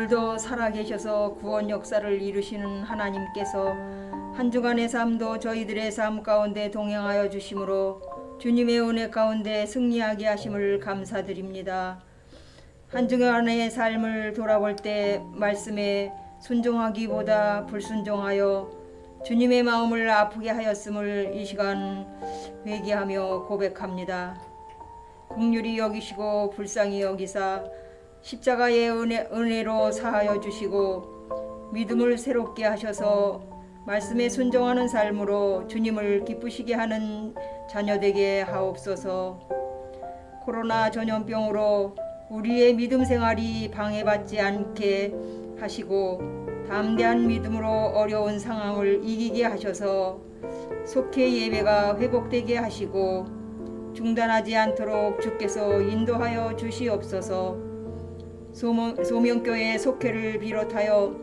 오늘도 살아계셔서 구원 역사를 이루시는 하나님께서 한 주간의 삶도 저희들의 삶 가운데 동행하여 주심으로 주님의 은혜 가운데 승리하게 하심을 감사드립니다. 한 주간의 삶을 돌아볼 때 말씀에 순종하기보다 불순종하여 주님의 마음을 아프게 하였음을 이 시간 회개하며 고백합니다. 긍휼히 여기시고 불쌍히 여기사 십자가의 은혜로 사하여 주시고 믿음을 새롭게 하셔서 말씀에 순종하는 삶으로 주님을 기쁘시게 하는 자녀 되게 하옵소서. 코로나 전염병으로 우리의 믿음 생활이 방해받지 않게 하시고 담대한 믿음으로 어려운 상황을 이기게 하셔서 속히 예배가 회복되게 하시고 중단하지 않도록 주께서 인도하여 주시옵소서. 소명교회 속회를 비롯하여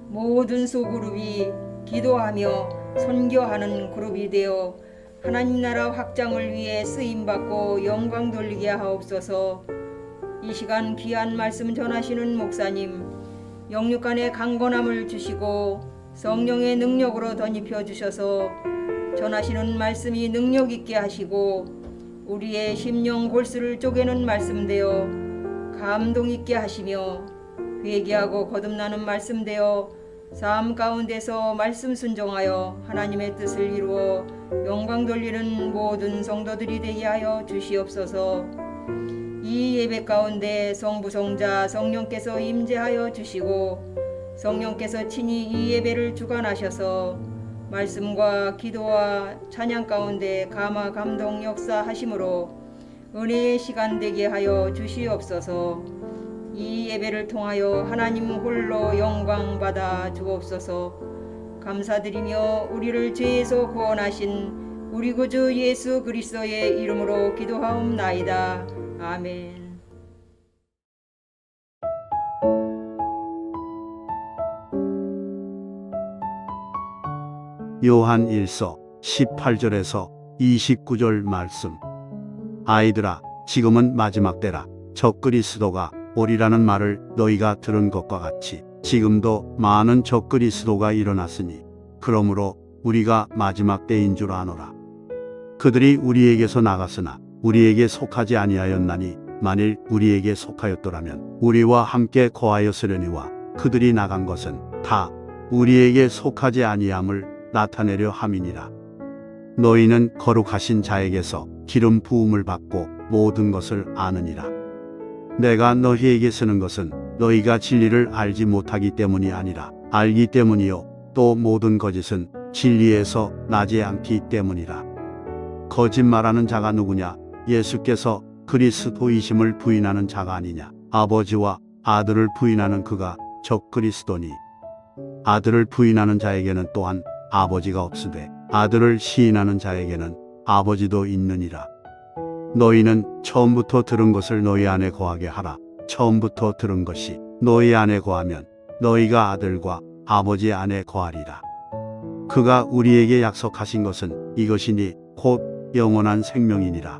모든 소그룹이 기도하며 선교하는 그룹이 되어 하나님 나라 확장을 위해 쓰임받고 영광 돌리게 하옵소서. 이 시간 귀한 말씀 전하시는 목사님 영육간의 강건함을 주시고 성령의 능력으로 덧입혀 주셔서 전하시는 말씀이 능력 있게 하시고 우리의 심령 골수를 쪼개는 말씀 되어 감동 있게 하시며 회개하고 거듭나는 말씀 되어 삶 가운데서 말씀 순종하여 하나님의 뜻을 이루어 영광 돌리는 모든 성도들이 되게 하여 주시옵소서. 이 예배 가운데 성부성자 성령께서 임재하여 주시고 성령께서 친히 이 예배를 주관하셔서 말씀과 기도와 찬양 가운데 감화 감동 역사하심으로 은혜의 시간 되게 하여 주시옵소서. 이 예배를 통하여 하나님 홀로 영광 받아 주옵소서. 감사드리며 우리를 죄에서 구원하신 우리 구주 예수 그리스도의 이름으로 기도하옵나이다. 아멘. 요한 1서 18절에서 29절 말씀. 아이들아, 지금은 마지막 때라. 적그리스도가 오리라는 말을 너희가 들은 것과 같이 지금도 많은 적그리스도가 일어났으니 그러므로 우리가 마지막 때인 줄 아노라. 그들이 우리에게서 나갔으나 우리에게 속하지 아니하였나니 만일 우리에게 속하였더라면 우리와 함께 거하였으려니와 그들이 나간 것은 다 우리에게 속하지 아니함을 나타내려 함이니라. 너희는 거룩하신 자에게서 기름 부음을 받고 모든 것을 아느니라. 내가 너희에게 쓰는 것은 너희가 진리를 알지 못하기 때문이 아니라 알기 때문이요 또 모든 거짓은 진리에서 나지 않기 때문이라. 거짓말하는 자가 누구냐? 예수께서 그리스도이심을 부인하는 자가 아니냐? 아버지와 아들을 부인하는 그가 적그리스도니 아들을 부인하는 자에게는 또한 아버지가 없으되 아들을 시인하는 자에게는 아버지도 있느니라. 너희는 처음부터 들은 것을 너희 안에 거하게 하라. 처음부터 들은 것이 너희 안에 거하면 너희가 아들과 아버지 안에 거하리라. 그가 우리에게 약속하신 것은 이것이니 곧 영원한 생명이니라.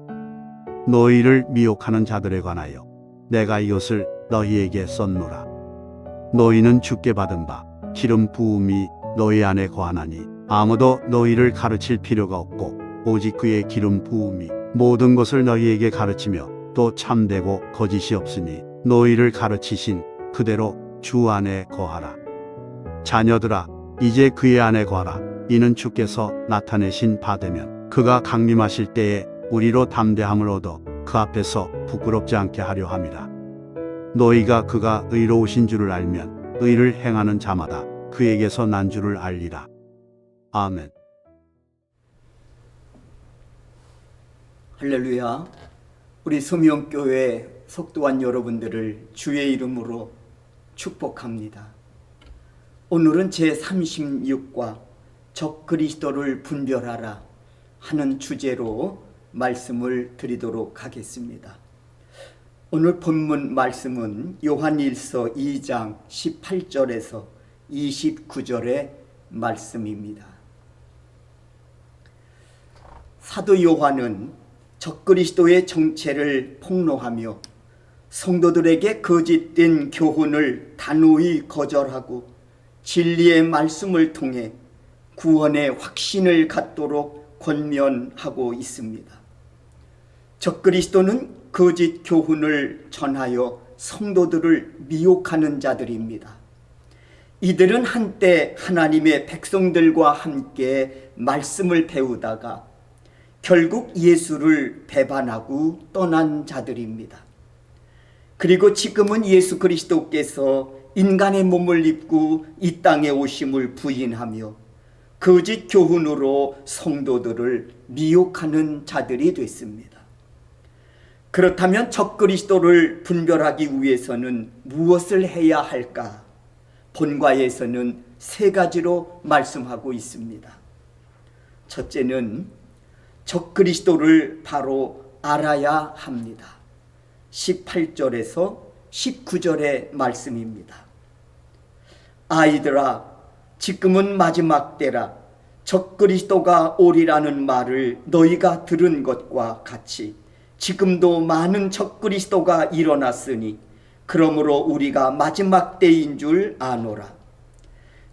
너희를 미혹하는 자들에 관하여 내가 이것을 너희에게 썼노라. 너희는 주께 받은 바 기름 부음이 너희 안에 거하나니 아무도 너희를 가르칠 필요가 없고 오직 그의 기름 부음이 모든 것을 너희에게 가르치며 또 참되고 거짓이 없으니 너희를 가르치신 그대로 주 안에 거하라. 자녀들아, 이제 그의 안에 거하라. 이는 주께서 나타내신 바 되면 그가 강림하실 때에 우리로 담대함을 얻어 그 앞에서 부끄럽지 않게 하려 함이라. 너희가 그가 의로우신 줄을 알면 의를 행하는 자마다 그에게서 난 줄을 알리라. 아멘. 할렐루야. 우리 소명교회 속도한 여러분들을 주의 이름으로 축복합니다. 오늘은 제36과 적그리스도를 분별하라 하는 주제로 말씀을 드리도록 하겠습니다. 오늘 본문 말씀은 요한1서 2장 18절에서 29절의 말씀입니다. 사도 요한은 적그리스도의 정체를 폭로하며 성도들에게 거짓된 교훈을 단호히 거절하고 진리의 말씀을 통해 구원의 확신을 갖도록 권면하고 있습니다. 적그리스도는 거짓 교훈을 전하여 성도들을 미혹하는 자들입니다. 이들은 한때 하나님의 백성들과 함께 말씀을 배우다가 결국 예수를 배반하고 떠난 자들입니다. 그리고 지금은 예수 그리스도께서 인간의 몸을 입고 이 땅에 오심을 부인하며 거짓 교훈으로 성도들을 미혹하는 자들이 됐습니다. 그렇다면 적그리스도를 분별하기 위해서는 무엇을 해야 할까? 본과에서는 세 가지로 말씀하고 있습니다. 첫째는 적그리스도를 바로 알아야 합니다. 18절에서 19절의 말씀입니다. 아이들아, 지금은 마지막 때라. 적그리스도가 오리라는 말을 너희가 들은 것과 같이 지금도 많은 적그리스도가 일어났으니 그러므로 우리가 마지막 때인 줄 아노라.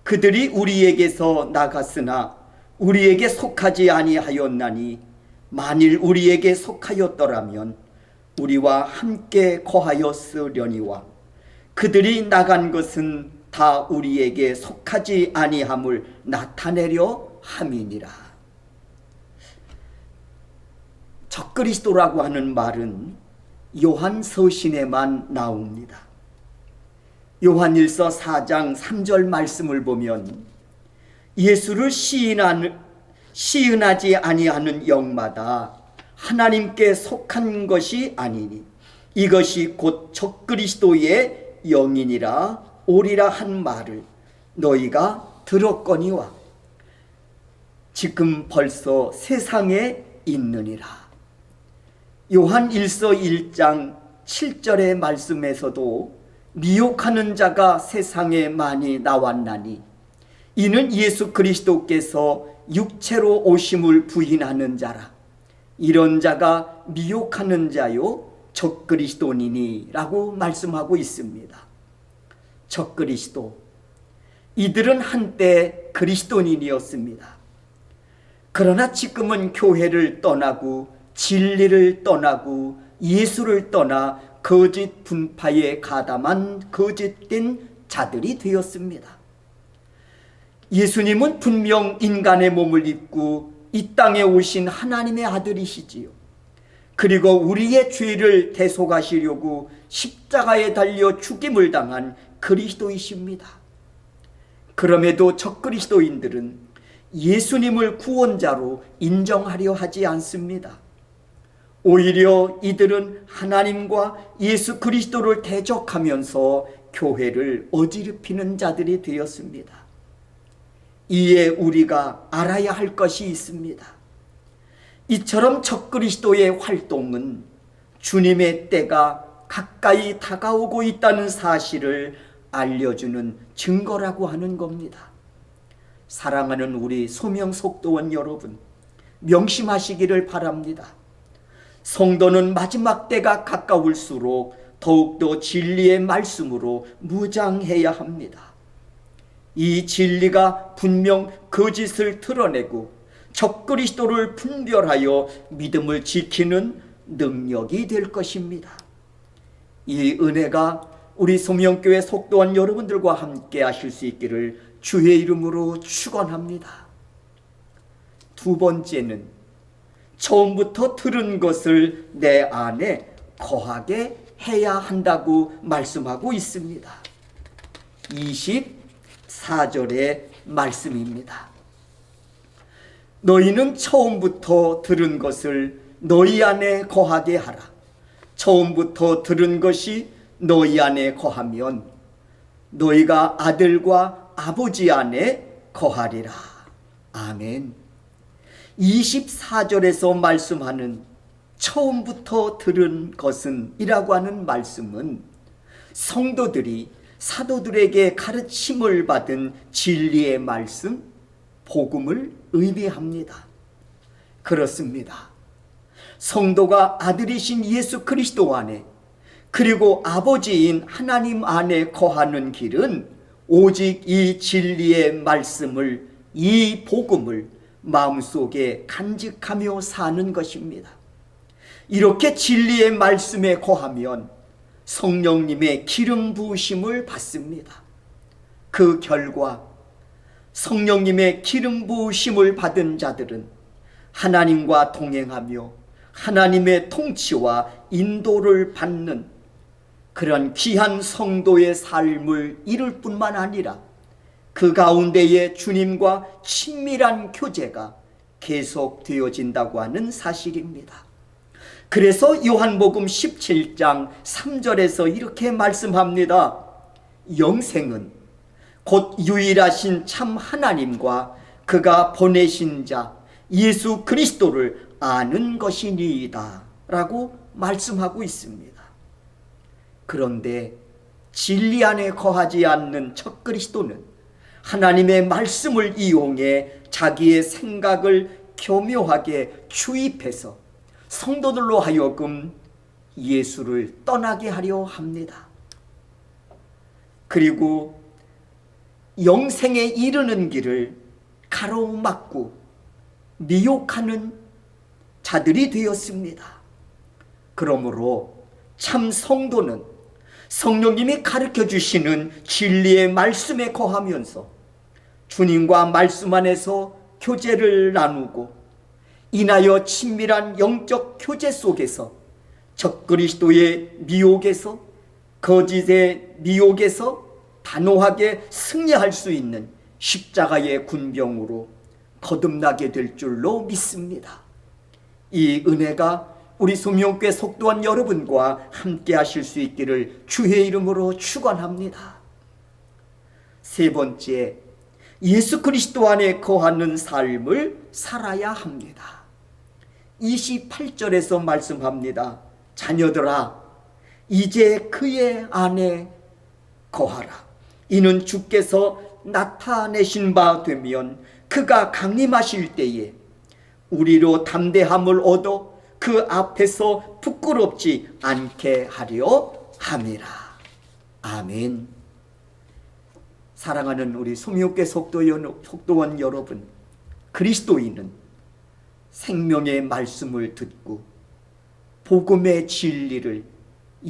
그들이 우리에게서 나갔으나 우리에게 속하지 아니하였나니 만일 우리에게 속하였더라면 우리와 함께 거하였으려니와 그들이 나간 것은 다 우리에게 속하지 아니함을 나타내려 함이니라. 적그리스도라고 하는 말은 요한 서신에만 나옵니다. 요한일서 4장 3절 말씀을 보면 예수를 시인하지 아니하는 영마다 하나님께 속한 것이 아니니 이것이 곧 적그리스도의 영이니라 오리라 한 말을 너희가 들었거니와 지금 벌써 세상에 있느니라. 요한 1서 1장 7절의 말씀에서도 미혹하는 자가 세상에 많이 나왔나니 이는 예수 그리스도께서 육체로 오심을 부인하는 자라. 이런 자가 미혹하는 자요 적그리스도니니 라고 말씀하고 있습니다. 적그리스도, 이들은 한때 그리스도인이었습니다. 그러나 지금은 교회를 떠나고 진리를 떠나고 예수를 떠나 거짓 분파에 가담한 거짓된 자들이 되었습니다. 예수님은 분명 인간의 몸을 입고 이 땅에 오신 하나님의 아들이시지요. 그리고 우리의 죄를 대속하시려고 십자가에 달려 죽임을 당한 그리스도이십니다. 그럼에도 적그리스도인들은 예수님을 구원자로 인정하려 하지 않습니다. 오히려 이들은 하나님과 예수 그리스도를 대적하면서 교회를 어지럽히는 자들이 되었습니다. 이에 우리가 알아야 할 것이 있습니다. 이처럼 적그리스도의 활동은 주님의 때가 가까이 다가오고 있다는 사실을 알려주는 증거라고 하는 겁니다. 사랑하는 우리 소명속도원 여러분, 명심하시기를 바랍니다. 성도는 마지막 때가 가까울수록 더욱더 진리의 말씀으로 무장해야 합니다. 이 진리가 분명 거짓을 드러내고 적그리스도를 분별하여 믿음을 지키는 능력이 될 것입니다. 이 은혜가 우리 소명교회 속도원 여러분들과 함께 하실 수 있기를 주의 이름으로 축원합니다. 두 번째는 처음부터 들은 것을 내 안에 거하게 해야 한다고 말씀하고 있습니다. 24절의 말씀입니다. 너희는 처음부터 들은 것을 너희 안에 거하게 하라. 처음부터 들은 것이 너희 안에 거하면 너희가 아들과 아버지 안에 거하리라. 아멘. 24절에서 말씀하는 처음부터 들은 것은 이라고 하는 말씀은 성도들이 사도들에게 가르침을 받은 진리의 말씀, 복음을 의미합니다. 그렇습니다. 성도가 아들이신 예수 그리스도 안에 그리고 아버지인 하나님 안에 거하는 길은 오직 이 진리의 말씀을, 이 복음을 마음속에 간직하며 사는 것입니다. 이렇게 진리의 말씀에 거하면 성령님의 기름 부으심을 받습니다. 그 결과 성령님의 기름 부으심을 받은 자들은 하나님과 동행하며 하나님의 통치와 인도를 받는 그런 귀한 성도의 삶을 이룰 뿐만 아니라 그 가운데에 주님과 친밀한 교제가 계속되어진다고 하는 사실입니다. 그래서 요한복음 17장 3절에서 이렇게 말씀합니다. 영생은 곧 유일하신 참 하나님과 그가 보내신 자 예수 그리스도를 아는 것이니이다 라고 말씀하고 있습니다. 그런데 진리 안에 거하지 않는 첫 그리스도는 하나님의 말씀을 이용해 자기의 생각을 교묘하게 주입해서 성도들로 하여금 예수를 떠나게 하려 합니다. 그리고 영생에 이르는 길을 가로막고 미혹하는 자들이 되었습니다. 그러므로 참 성도는 성령님이 가르쳐 주시는 진리의 말씀에 거하면서 주님과 말씀 안에서 교제를 나누고 인하여 친밀한 영적 교제 속에서 적그리스도의 미혹에서, 거짓의 미혹에서 단호하게 승리할 수 있는 십자가의 군병으로 거듭나게 될 줄로 믿습니다. 이 은혜가 우리 소명교회 속도원 여러분과 함께 하실 수 있기를 주의 이름으로 축원합니다. 세 번째, 예수 그리스도 안에 거하는 삶을 살아야 합니다. 28절에서 말씀합니다. 자녀들아, 이제 그의 안에 거하라. 이는 주께서 나타내신 바 되면 그가 강림하실 때에 우리로 담대함을 얻어 그 앞에서 부끄럽지 않게 하려 함이라. 아멘. 사랑하는 우리 소명교회 속도원 여러분, 그리스도인은 생명의 말씀을 듣고 복음의 진리를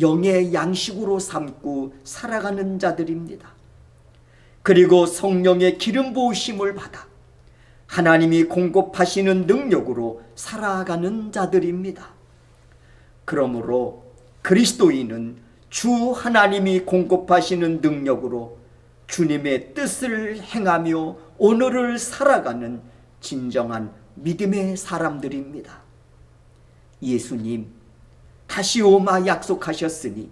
영의 양식으로 삼고 살아가는 자들입니다. 그리고 성령의 기름 부으심을 받아 하나님이 공급하시는 능력으로 살아가는 자들입니다. 그러므로 그리스도인은 주 하나님이 공급하시는 능력으로 주님의 뜻을 행하며 오늘을 살아가는 진정한 믿음의 사람들입니다. 예수님 다시 오마 약속하셨으니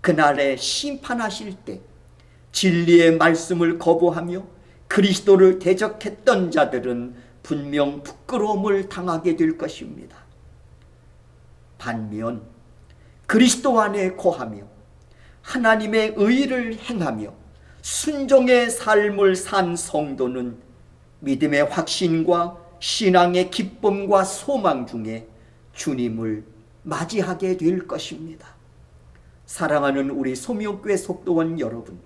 그날에 심판하실 때 진리의 말씀을 거부하며 그리스도를 대적했던 자들은 분명 부끄러움을 당하게 될 것입니다. 반면 그리스도 안에 거하며 하나님의 의를 행하며 순종의 삶을 산 성도는 믿음의 확신과 신앙의 기쁨과 소망 중에 주님을 맞이하게 될 것입니다. 사랑하는 우리 소명교회 속도원 여러분,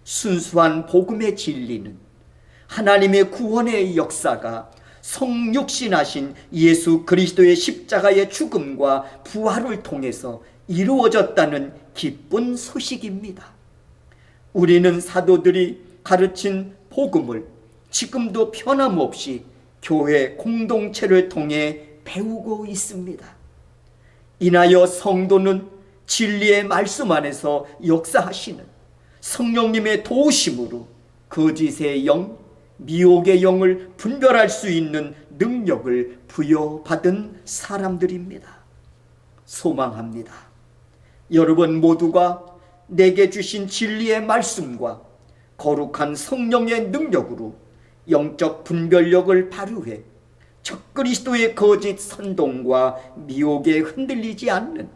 순수한 복음의 진리는 하나님의 구원의 역사가 성육신하신 예수 그리스도의 십자가의 죽음과 부활을 통해서 이루어졌다는 기쁜 소식입니다. 우리는 사도들이 가르친 복음을 지금도 변함없이 교회 공동체를 통해 배우고 있습니다. 인하여 성도는 진리의 말씀 안에서 역사하시는 성령님의 도우심으로 거짓의 영, 미혹의 영을 분별할 수 있는 능력을 부여받은 사람들입니다. 소망합니다. 여러분 모두가 내게 주신 진리의 말씀과 거룩한 성령의 능력으로 영적 분별력을 발휘해 적그리스도의 거짓 선동과 미혹에 흔들리지 않는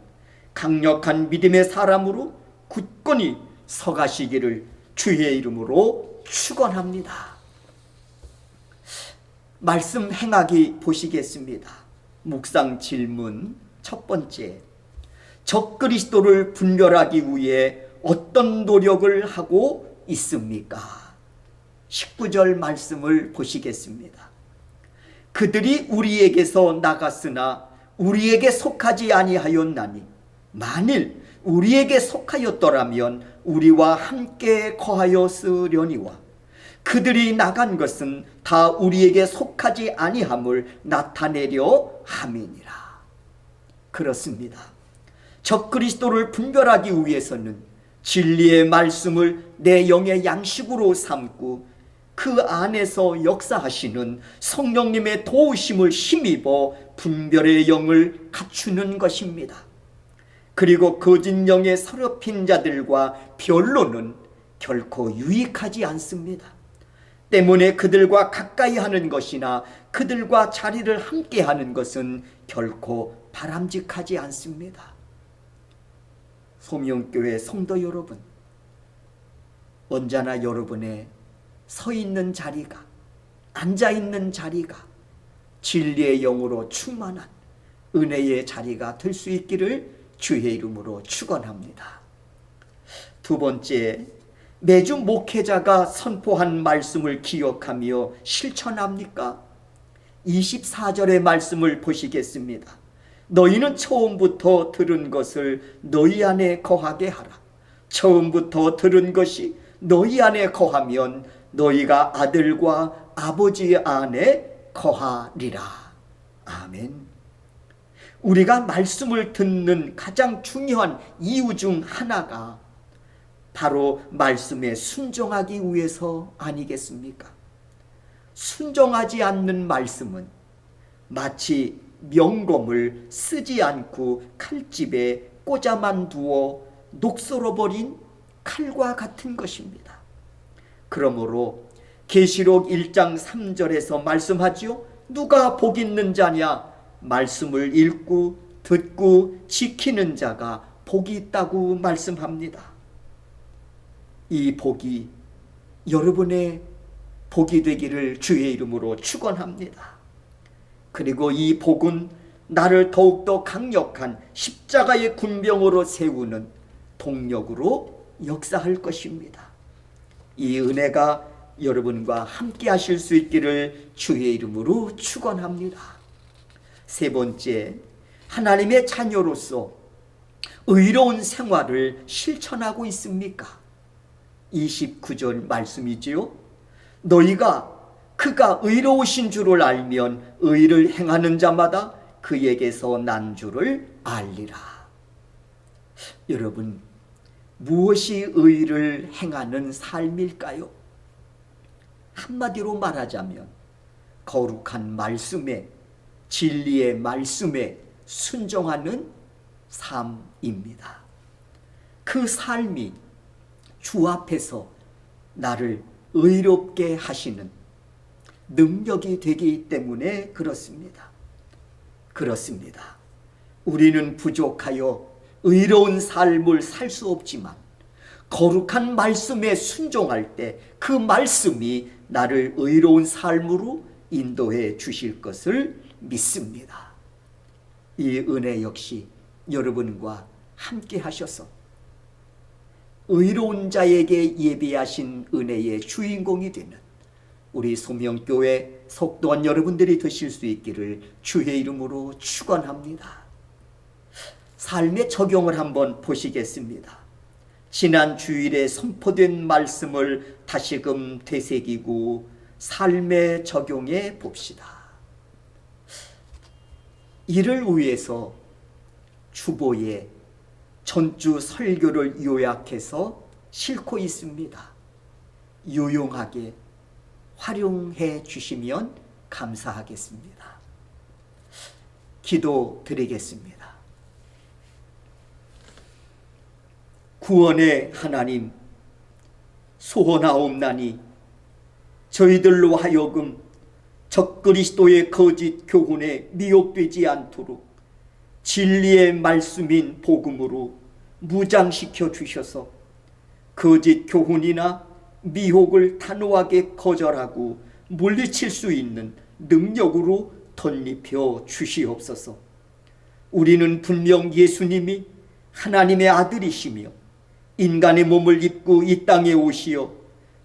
강력한 믿음의 사람으로 굳건히 서가시기를 주의 이름으로 축원합니다. 말씀 행하기 보시겠습니다. 묵상 질문 첫 번째, 적그리스도를 분별하기 위해 어떤 노력을 하고 있습니까? 19절 말씀을 보시겠습니다. 그들이 우리에게서 나갔으나 우리에게 속하지 아니하였나니 만일 우리에게 속하였더라면 우리와 함께 거하였으려니와 그들이 나간 것은 다 우리에게 속하지 아니함을 나타내려 함이니라. 그렇습니다. 적그리스도를 분별하기 위해서는 진리의 말씀을 내 영의 양식으로 삼고 그 안에서 역사하시는 성령님의 도우심을 힘입어 분별의 영을 갖추는 것입니다. 그리고 거짓 영에 서럽힌 자들과 변론은 결코 유익하지 않습니다. 때문에 그들과 가까이 하는 것이나 그들과 자리를 함께 하는 것은 결코 바람직하지 않습니다. 소명교회 성도 여러분, 언제나 여러분의 서 있는 자리가, 앉아 있는 자리가 진리의 영으로 충만한 은혜의 자리가 될 수 있기를 주의 이름으로 축원합니다. 두 번째, 매주 목회자가 선포한 말씀을 기억하며 실천합니까? 24절의 말씀을 보시겠습니다. 너희는 처음부터 들은 것을 너희 안에 거하게 하라. 처음부터 들은 것이 너희 안에 거하면 너희가 아들과 아버지 안에 거하리라. 아멘. 우리가 말씀을 듣는 가장 중요한 이유 중 하나가 바로 말씀에 순종하기 위해서 아니겠습니까? 순종하지 않는 말씀은 마치 명검을 쓰지 않고 칼집에 꽂아만 두어 녹슬어버린 칼과 같은 것입니다. 그러므로 계시록 1장 3절에서 말씀하지요. 누가 복 있는 자냐? 말씀을 읽고 듣고 지키는 자가 복이 있다고 말씀합니다. 이 복이 여러분의 복이 되기를 주의 이름으로 축원합니다. 그리고 이 복은 나를 더욱더 강력한 십자가의 군병으로 세우는 동력으로 역사할 것입니다. 이 은혜가 여러분과 함께 하실 수 있기를 주의 이름으로 축원합니다. 세 번째, 하나님의 자녀로서 의로운 생활을 실천하고 있습니까? 29절 말씀이지요. 너희가 그가 의로우신 줄을 알면 의를 행하는 자마다 그에게서 난 줄을 알리라. 여러분, 무엇이 의를 행하는 삶일까요? 한마디로 말하자면 거룩한 말씀에, 진리의 말씀에 순종하는 삶입니다. 그 삶이 주 앞에서 나를 의롭게 하시는 능력이 되기 때문에 그렇습니다. 우리는 부족하여 의로운 삶을 살 수 없지만 거룩한 말씀에 순종할 때 그 말씀이 나를 의로운 삶으로 인도해 주실 것을 믿습니다. 이 은혜 역시 여러분과 함께 하셔서 의로운 자에게 예비하신 은혜의 주인공이 되는 우리 소명교회 속도원 여러분들이 되실 수 있기를 주의 이름으로 축원합니다. 삶의 적용을 한번 보시겠습니다. 지난 주일에 선포된 말씀을 다시금 되새기고 삶에 적용해 봅시다. 이를 위해서 주보에 전주 설교를 요약해서 싣고 있습니다. 유용하게 활용해 주시면 감사하겠습니다. 기도 드리겠습니다. 구원의 하나님, 소원하옵나니 저희들로 하여금 적그리스도의 거짓 교훈에 미혹되지 않도록 진리의 말씀인 복음으로 무장시켜 주셔서 거짓 교훈이나 미혹을 단호하게 거절하고 물리칠 수 있는 능력으로 덧입혀 주시옵소서. 우리는 분명 예수님이 하나님의 아들이시며 인간의 몸을 입고 이 땅에 오시어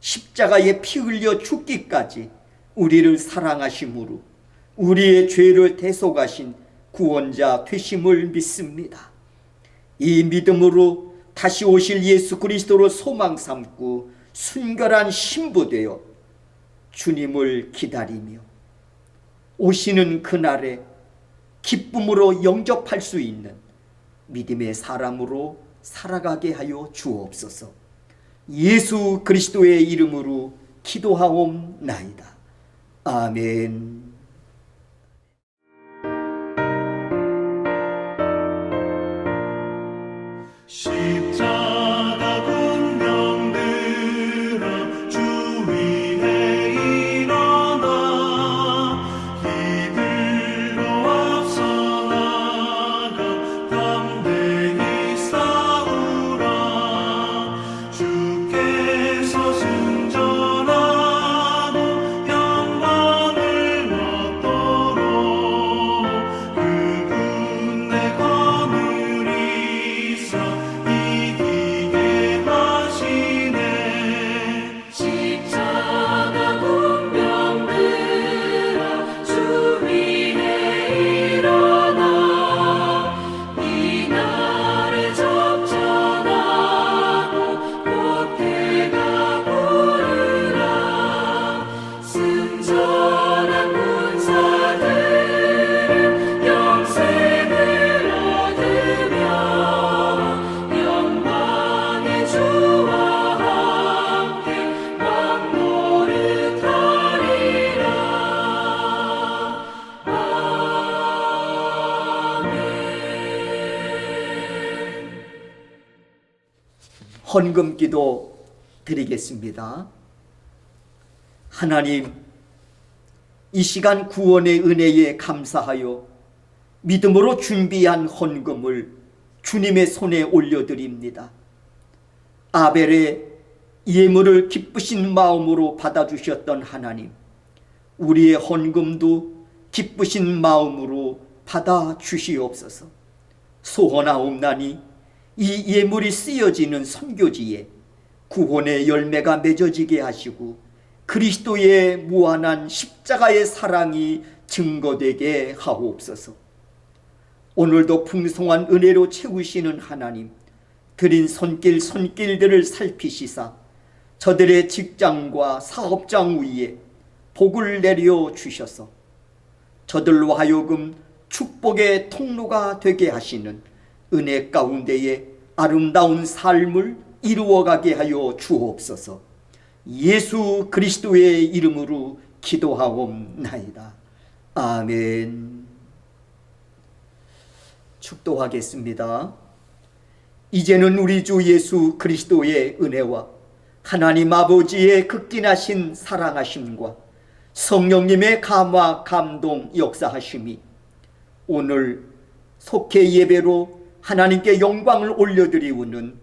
십자가에 피 흘려 죽기까지 우리를 사랑하심으로 우리의 죄를 대속하신 구원자 되심을 믿습니다. 이 믿음으로 다시 오실 예수 그리스도를 소망 삼고 순결한 신부되어 주님을 기다리며 오시는 그날에 기쁨으로 영접할 수 있는 믿음의 사람으로 살아가게 하여 주옵소서. 예수 그리스도의 이름으로 기도하옵나이다. 아멘. 십자가 군명 들어 주 위에 일어나 이들로 앞서 나가 담대히 싸우라. 주께서 승전하고 영광을 얻도록 그 군대 거느리사 이기게 하시네. 십자가 군명 들어 주 위에 일어나 이 날을 접전하고 보태가 부르라. 승전한 군사들은 영생을 얻으며 영광의 주와 함께 왕노릇하리라. 헌금 기도 드리겠습니다. 하나님, 이 시간 구원의 은혜에 감사하여 믿음으로 준비한 헌금을 주님의 손에 올려드립니다. 아벨의 예물을 기쁘신 마음으로 받아주셨던 하나님, 우리의 헌금도 기쁘신 마음으로 받아주시옵소서. 소원하옵나니 이 예물이 쓰여지는 선교지에 구원의 열매가 맺어지게 하시고 그리스도의 무한한 십자가의 사랑이 증거되게 하옵소서. 오늘도 풍성한 은혜로 채우시는 하나님, 드린 손길들을 살피시사 저들의 직장과 사업장 위에 복을 내려 주셔서 저들로 하여금 축복의 통로가 되게 하시는 은혜 가운데에 아름다운 삶을 이루어가게 하여 주옵소서. 예수 그리스도의 이름으로 기도하옵나이다. 아멘. 축도하겠습니다. 이제는 우리 주 예수 그리스도의 은혜와 하나님 아버지의 극진하신 사랑하심과 성령님의 감화 감동 역사하심이 오늘 속회 예배로 하나님께 영광을 올려드리우는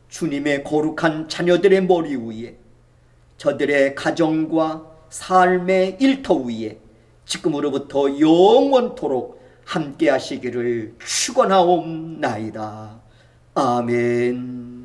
주님의 거룩한 자녀들의 머리 위에 저들의 가정과 삶의 일터 위에 지금으로부터 영원토록 함께 하시기를 축원하옵나이다. 아멘.